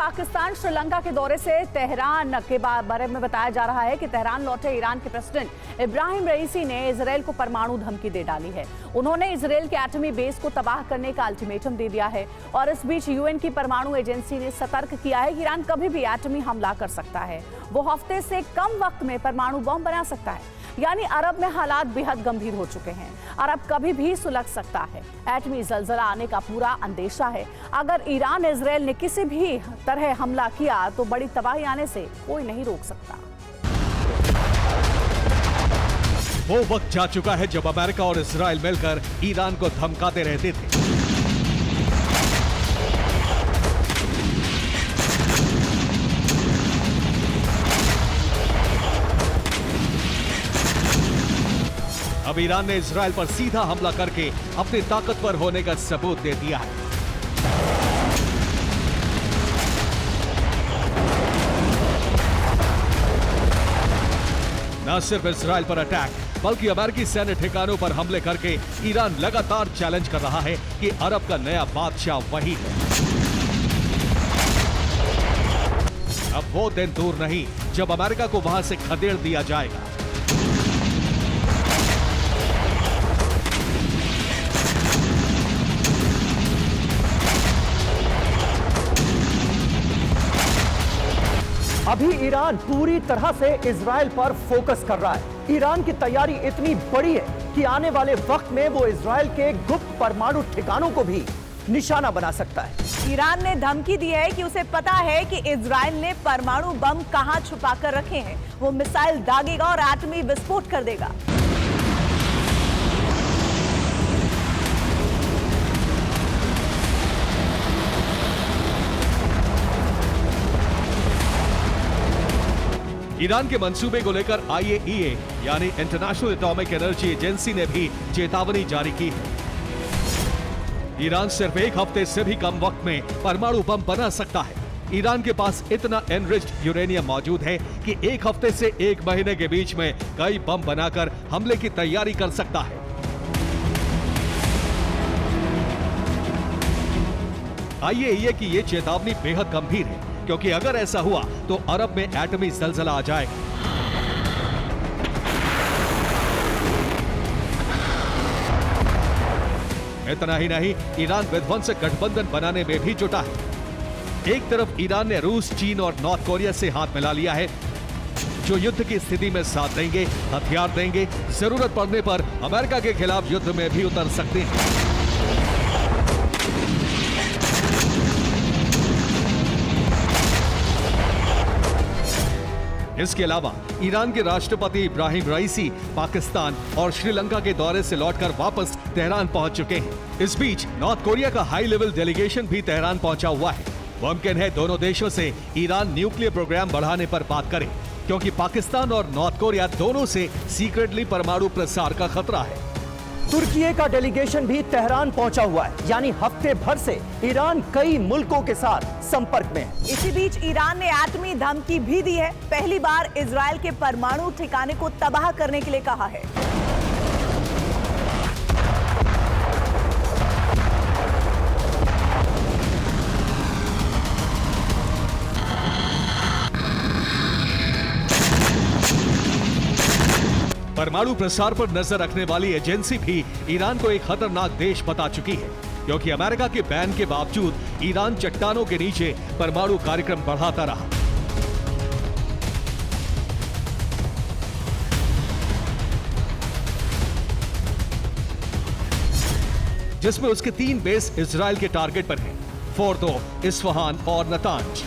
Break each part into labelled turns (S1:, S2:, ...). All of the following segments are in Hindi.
S1: पाकिस्तान श्रीलंका के दौरे से तेहरान के बारे में बताया जा रहा है कि तेहरान लौटे ईरान के प्रेसिडेंट इब्राहिम रईसी ने इजरायल को परमाणु धमकी दे डाली है। उन्होंने इजरायल के एटमी बेस को तबाह करने का अल्टीमेटम दे दिया है और इस बीच यूएन की परमाणु एजेंसी ने सतर्क किया है कि ईरान कभी भी एटमी हमला कर सकता है। वो हफ्ते से कम वक्त में परमाणु बम बना सकता है। यानी अरब में हालात बेहद गंभीर हो चुके हैं। अरब कभी भी सुलग सकता है। एटमी जलजला आने का पूरा अंदेशा है। अगर ईरान इजरायल ने किसी भी तरह हमला किया तो बड़ी तबाही आने से कोई नहीं रोक सकता।
S2: वो वक्त जा चुका है जब अमेरिका और इजरायल मिलकर ईरान को धमकाते रहते थे। अब ईरान ने इजरायल पर सीधा हमला करके अपने ताकतवर होने का सबूत दे दिया है। न सिर्फ इजरायल पर अटैक बल्कि अमेरिकी सैन्य ठिकानों पर हमले करके ईरान लगातार चैलेंज कर रहा है कि अरब का नया बादशाह वही है। अब वो दिन दूर नहीं जब अमेरिका को वहां से खदेड़ दिया जाएगा।
S3: अभी ईरान पूरी तरह से इजरायल पर फोकस कर रहा है। ईरान की तैयारी इतनी बड़ी है कि आने वाले वक्त में वो इजरायल के गुप्त परमाणु ठिकानों को भी निशाना बना सकता है।
S1: ईरान ने धमकी दी है कि उसे पता है कि इजरायल ने परमाणु बम कहां छुपा कर रखे हैं। वो मिसाइल दागेगा और एटमी विस्फोट कर देगा।
S2: ईरान के मंसूबे को लेकर IAEA यानी इंटरनेशनल एटॉमिक एनर्जी एजेंसी ने भी चेतावनी जारी की है। ईरान सिर्फ एक हफ्ते से भी कम वक्त में परमाणु बम बना सकता है। ईरान के पास इतना एनरिच्ड यूरेनियम मौजूद है कि एक हफ्ते से एक महीने के बीच में कई बम बनाकर हमले की तैयारी कर सकता है। IAEA की ये चेतावनी बेहद गंभीर है क्योंकि अगर ऐसा हुआ तो अरब में एटमी जलजला आ जाएगा। इतना ही नहीं, ईरान विध्वंसक गठबंधन बनाने में भी जुटा है। एक तरफ ईरान ने रूस, चीन और नॉर्थ कोरिया से हाथ मिला लिया है, जो युद्ध की स्थिति में साथ देंगे, हथियार देंगे, जरूरत पड़ने पर अमेरिका के खिलाफ युद्ध में भी उतर सकते हैं। इसके अलावा ईरान के राष्ट्रपति इब्राहिम रईसी पाकिस्तान और श्रीलंका के दौरे से लौटकर वापस तेहरान पहुंच चुके हैं। इस बीच नॉर्थ कोरिया का हाई लेवल डेलीगेशन भी तेहरान पहुंचा हुआ है। मुमकिन है दोनों देशों से ईरान न्यूक्लियर प्रोग्राम बढ़ाने पर बात करे, क्योंकि पाकिस्तान और नॉर्थ कोरिया दोनों से सीक्रेटली परमाणु प्रसार का खतरा है।
S3: तुर्की का डेलीगेशन भी तेहरान पहुंचा हुआ है, यानी हफ्ते भर से ईरान कई मुल्कों के साथ संपर्क में है।
S1: इसी बीच ईरान ने एटमी धमकी भी दी है। पहली बार इजरायल के परमाणु ठिकाने को तबाह करने के लिए कहा है।
S2: परमाणु प्रसार पर नजर रखने वाली एजेंसी भी ईरान को एक खतरनाक देश बता चुकी है, क्योंकि अमेरिका के बैन के बावजूद ईरान चट्टानों के नीचे परमाणु कार्यक्रम बढ़ाता रहा। जिसमें उसके 3 बेस इजरायल के टारगेट पर हैं, फोर्दो, इस्फहान और नतांज।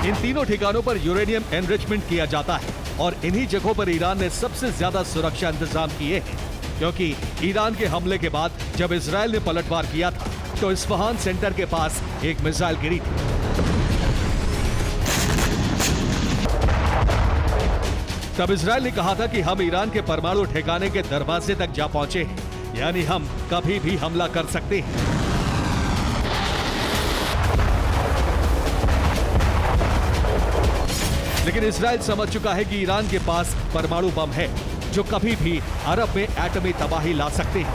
S2: इन तीनों ठिकानों पर यूरेनियम एनरिचमेंट किया जाता है और इन्हीं जगहों पर ईरान ने सबसे ज्यादा सुरक्षा इंतजाम किए हैं, क्योंकि ईरान के हमले के बाद जब इजरायल ने पलटवार किया था तो इस्फहान सेंटर के पास एक मिसाइल गिरी थी। तब इजरायल ने कहा था कि हम ईरान के परमाणु ठिकाने के दरवाजे तक जा पहुंचे हैं, यानी हम कभी भी हमला कर सकते हैं। लेकिन इजरायल समझ चुका है कि ईरान के पास परमाणु बम है जो कभी भी अरब में एटमी तबाही ला सकते हैं।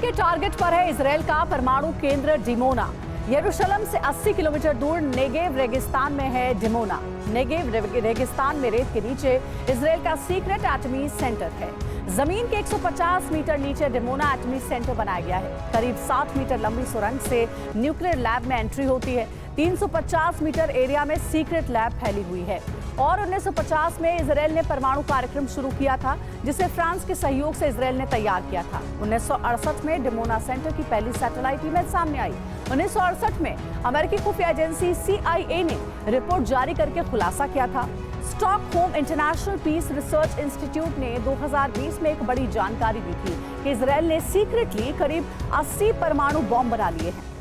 S1: के टारगेट पर है इजराइल का परमाणु केंद्र डिमोना। यरूशलेम से 80 किलोमीटर दूर नेगेव रेगिस्तान में है डिमोना। नेगेव रेगिस्तान में रेत के नीचे इजराइल का सीक्रेट एटमी सेंटर है। जमीन के 150 मीटर नीचे डिमोना एटमी सेंटर बनाया गया है। करीब 7 मीटर लंबी सुरंग से न्यूक्लियर लैब में एंट्री होती है। 350 मीटर एरिया में सीक्रेट लैब फैली हुई है। और 1950 में इजराइल ने परमाणु कार्यक्रम शुरू किया था, जिसे फ्रांस के सहयोग से इजराइल ने तैयार किया था। 1968 में डिमोना सेंटर की पहली सैटेलाइट इमेज सामने आई। 1968 में अमेरिकी खुफिया एजेंसी CIA ने रिपोर्ट जारी करके खुलासा किया था। Stockholm International Peace Research Institute ने 2020 में एक बड़ी जानकारी दी थी कि इजराइल ने सीक्रेटली करीब 80 परमाणु बॉम्ब बना लिए हैं।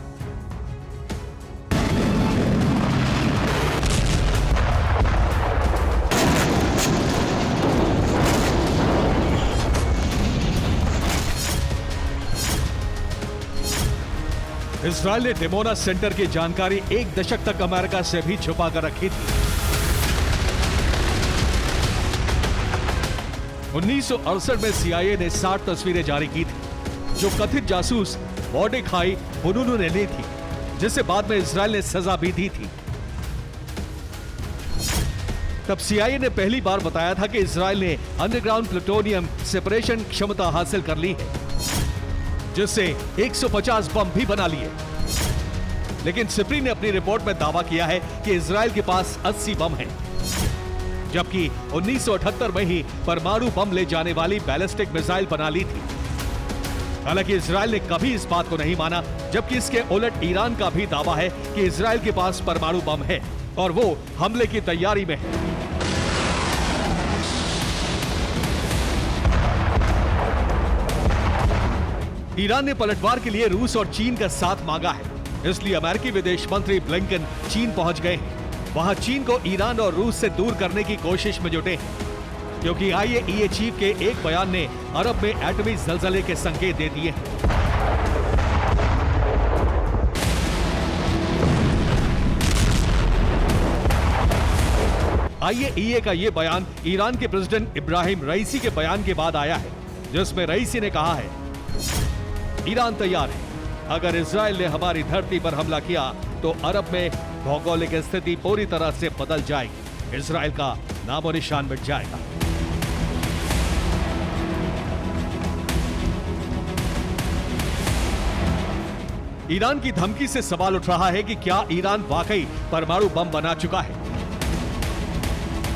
S2: इजराइल ने डिमोना सेंटर की जानकारी 1 दशक तक अमेरिका से भी छुपा कर रखी थी। 1968 में CIA ने 60 तस्वीरें जारी की थी, जो कथित जासूस मोर्देखाई बुनूनु ने ली थी, जिसे बाद में इजराइल ने सजा भी दी थी। तब CIA ने पहली बार बताया था कि इजराइल ने अंडरग्राउंड प्लूटोनियम सेपरेशन क्षमता हासिल कर ली है, जिससे 150 बम भी बना लिए। लेकिन सिप्री ने अपनी रिपोर्ट में दावा किया है कि इजराइल के पास 80 बम हैं, जबकि 1978 में ही परमाणु बम ले जाने वाली बैलिस्टिक मिसाइल बना ली थी। हालांकि इजराइल ने कभी इस बात को नहीं माना, जबकि इसके उलट ईरान का भी दावा है कि इजराइल के पास परमाणु बम है और वो हमले की तैयारी में है। ईरान ने पलटवार के लिए रूस और चीन का साथ मांगा है, इसलिए अमेरिकी विदेश मंत्री ब्लिंकन चीन पहुंच गए हैं। वहां चीन को ईरान और रूस से दूर करने की कोशिश में जुटे हैं, क्योंकि IAEA चीफ के एक बयान ने अरब में एटमी जलजले के संकेत दे दिए हैं। IAEA का यह बयान ईरान के प्रेसिडेंट इब्राहिम रईसी के बयान के बाद आया है, जिसमें रईसी ने कहा है, ईरान तैयार है। अगर इजराइल ने हमारी धरती पर हमला किया तो अरब में भौगोलिक स्थिति पूरी तरह से बदल जाएगी। इजराइल का नामो निशान मिट जाएगा। ईरान की धमकी से सवाल उठ रहा है कि क्या ईरान वाकई परमाणु बम बना चुका है?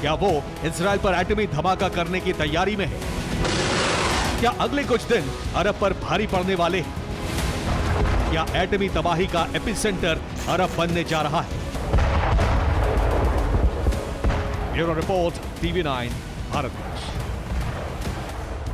S2: क्या वो इजराइल पर एटमी धमाका करने की तैयारी में है? क्या अगले कुछ दिन अरब पर भारी पड़ने वाले हैं? क्या एटमी तबाही का एपिसेंटर अरब बनने जा रहा है? Bureau report, TV9 Bharat.